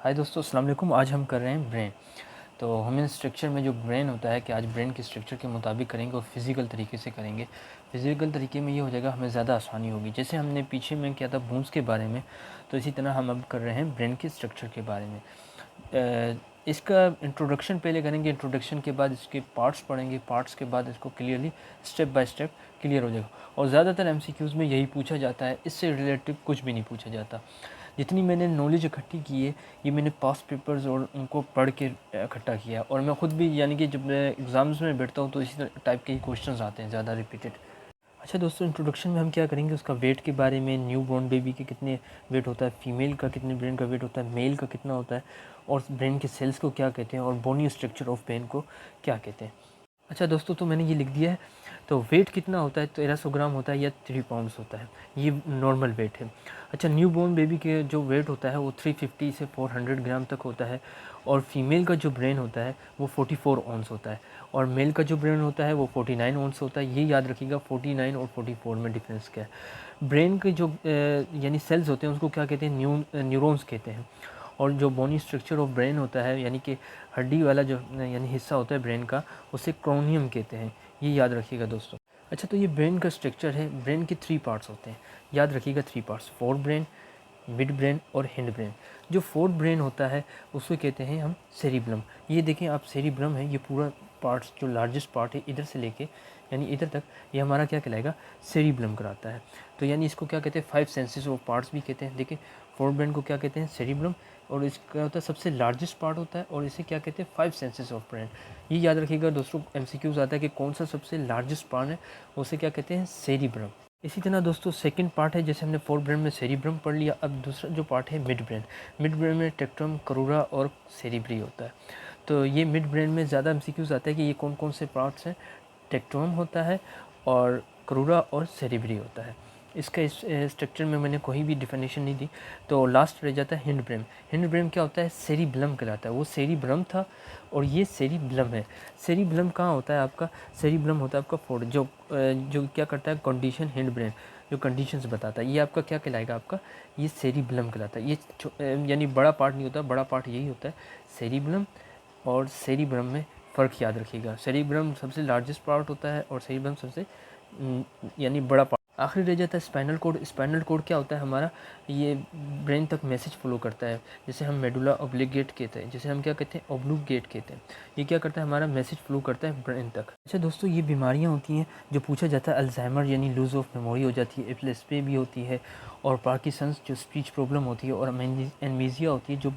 हाय दोस्तों, अस्सलाम वालेकुम। आज हम कर रहे हैं ब्रेन। तो हम इन स्ट्रक्चर में जो ब्रेन होता है कि आज ब्रेन के स्ट्रक्चर के मुताबिक करेंगे और फिज़िकल तरीके से करेंगे। फिज़िकल तरीके में ये हो जाएगा, हमें ज़्यादा आसानी होगी। जैसे हमने पीछे में किया था बोन्स के बारे में, तो इसी तरह हम अब कर रहे हैं ब्रेन के स्ट्रक्चर के बारे में। इसका इंट्रोडक्शन पहले करेंगे, इंट्रोडक्शन के बाद इसके पार्ट्स पढ़ेंगे, पार्ट्स के बाद इसको clearly step by step clear हो जाएगा। और ज़्यादातर एमसीक्यूज़ में यही पूछा जाता है, इससे रिलेटेड कुछ भी नहीं पूछा जाता। जितनी मैंने नॉलेज इकट्ठी की है, ये मैंने पास्ट पेपर्स और उनको पढ़ के इकट्ठा किया है। और मैं ख़ुद भी, यानी कि जब मैं एग्ज़ाम्स में बैठता हूँ तो इसी टाइप के ही क्वेश्चंस आते हैं, ज़्यादा रिपीटेड। अच्छा दोस्तों, इंट्रोडक्शन में हम क्या करेंगे, उसका वेट के बारे में, न्यू बॉर्न बेबी के कितने वेट होता है, फीमेल का कितने ब्रेन का वेट होता है, मेल का कितना होता है, और ब्रेन के सेल्स को क्या कहते हैं, और बोनी स्ट्रक्चर ऑफ ब्रेन को क्या कहते हैं। अच्छा दोस्तों, तो मैंने ये लिख दिया है। तो वेट कितना होता है, 1300 ग्राम होता है या 3 पाउंड्स होता है, ये नॉर्मल वेट है। अच्छा, न्यू बॉर्न बेबी के जो वेट होता है वो 350 से 400 ग्राम तक होता है। और फीमेल का जो ब्रेन होता है वो 44 ऑन्स होता है। और मेल का जो ब्रेन होता है वो 49 ऑन्स होता है। ये याद रखिएगा, 49 और 44 में डिफरेंस क्या है। ब्रेन के जो यानी सेल्स होते हैं उसको क्या कहते हैं, न्यूरॉन्स कहते हैं। और जो बोनी स्ट्रक्चर ऑफ ब्रेन होता है, यानी कि हड्डी वाला जो यानी हिस्सा होता है ब्रेन का, उसे क्रोनियम कहते हैं। ये याद रखिएगा दोस्तों। अच्छा, तो ये ब्रेन का स्ट्रक्चर है। ब्रेन के 3 पार्ट्स होते हैं, याद रखिएगा 3 parts, fore brain, mid brain और हिंड ब्रेन। जो फोर्थ ब्रेन होता है उसको कहते हैं हम सेरिब्लम। ये देखें आप, सेरिब्लम है, ये पूरा पार्ट्स जो लार्जेस्ट पार्ट है इधर से लेके यानी इधर तक, ये हमारा क्या कहलाएगा, सेरिब्लम कराता है। तो यानी इसको क्या कहते हैं, 5 सेंसेस ऑफ पार्ट्स भी कहते हैं। देखिए, फोर्थ ब्रेन को क्या कहते हैं, सेरिब्लम। और इसका होता है सबसे लार्जेस्ट पार्ट होता है, और इसे क्या कहते हैं, 5 सेंसेस ऑफ ब्रेन। ये याद रखिएगा दोस्तों, एमसीक्यूज आता है कि कौन सा सबसे लार्जेस्ट पार्ट है, उसे क्या कहते हैं, सेरिब्रम। इसी तरह दोस्तों सेकंड पार्ट है, जैसे हमने फोर्थ ब्रेन में सेरिब्रम पढ़ लिया, अब दूसरा जो पार्ट है मिड ब्रेन। मिड ब्रेन में टेक्ट्रम, करूरा और सेरिब्री होता है। तो ये मिड ब्रेन में ज़्यादा एमसीक्यूज आता है कि ये कौन कौन से पार्ट्स हैं। टेक्ट्रम होता है और करूरा और सेरिब्री होता है। इसका इस स्ट्रक्चर में मैंने कोई भी डिफिनेशन नहीं दी। तो लास्ट रह जाता है हिंड ब्रेन। हिंड ब्रेन क्या होता है, सेरिब्लम कहलाता है। वो सेरिब्रम था और ये सेरिब्लम है। सेरिब्लम कहाँ होता है आपका, सेरिब्लम होता है आपका फोर्थ, जो क्या करता है, कंडीशन हिंड ब्रेन जो कंडीशंस बताता है, ये आपका क्या कहलाएगा, आपका ये सेरिब्लम कहलाता है। ये यानी बड़ा पार्ट नहीं होता, बड़ा पार्ट यही होता है सेरिब्लम। और सेरिब्रम में फ़र्क याद रखिएगा, सेरिब्रम सबसे लार्जेस्ट पार्ट होता है और सेरिब्रम सबसे यानी बड़ा पार्ट। आखिरी रह जाता है स्पाइनल कोड। स्पाइनल कोड क्या होता है हमारा, ये ब्रेन तक मैसेज फ्लो करता है, जैसे हम मेडुला ऑब्लिगेट कहते हैं, जैसे हम क्या कहते हैं, ऑब्लूगेट कहते हैं। ये क्या करता है, हमारा मैसेज फ्लो करता है ब्रेन तक। अच्छा दोस्तों, ये बीमारियां होती हैं जो पूछा जाता है, अल्जाइमर यानी लूज ऑफ मेमोरी हो जाती है, एपिलेप्सी भी होती है, और पार्किंसंस जो स्पीच प्रॉब्लम होती है, और एमनेसिया होती है जो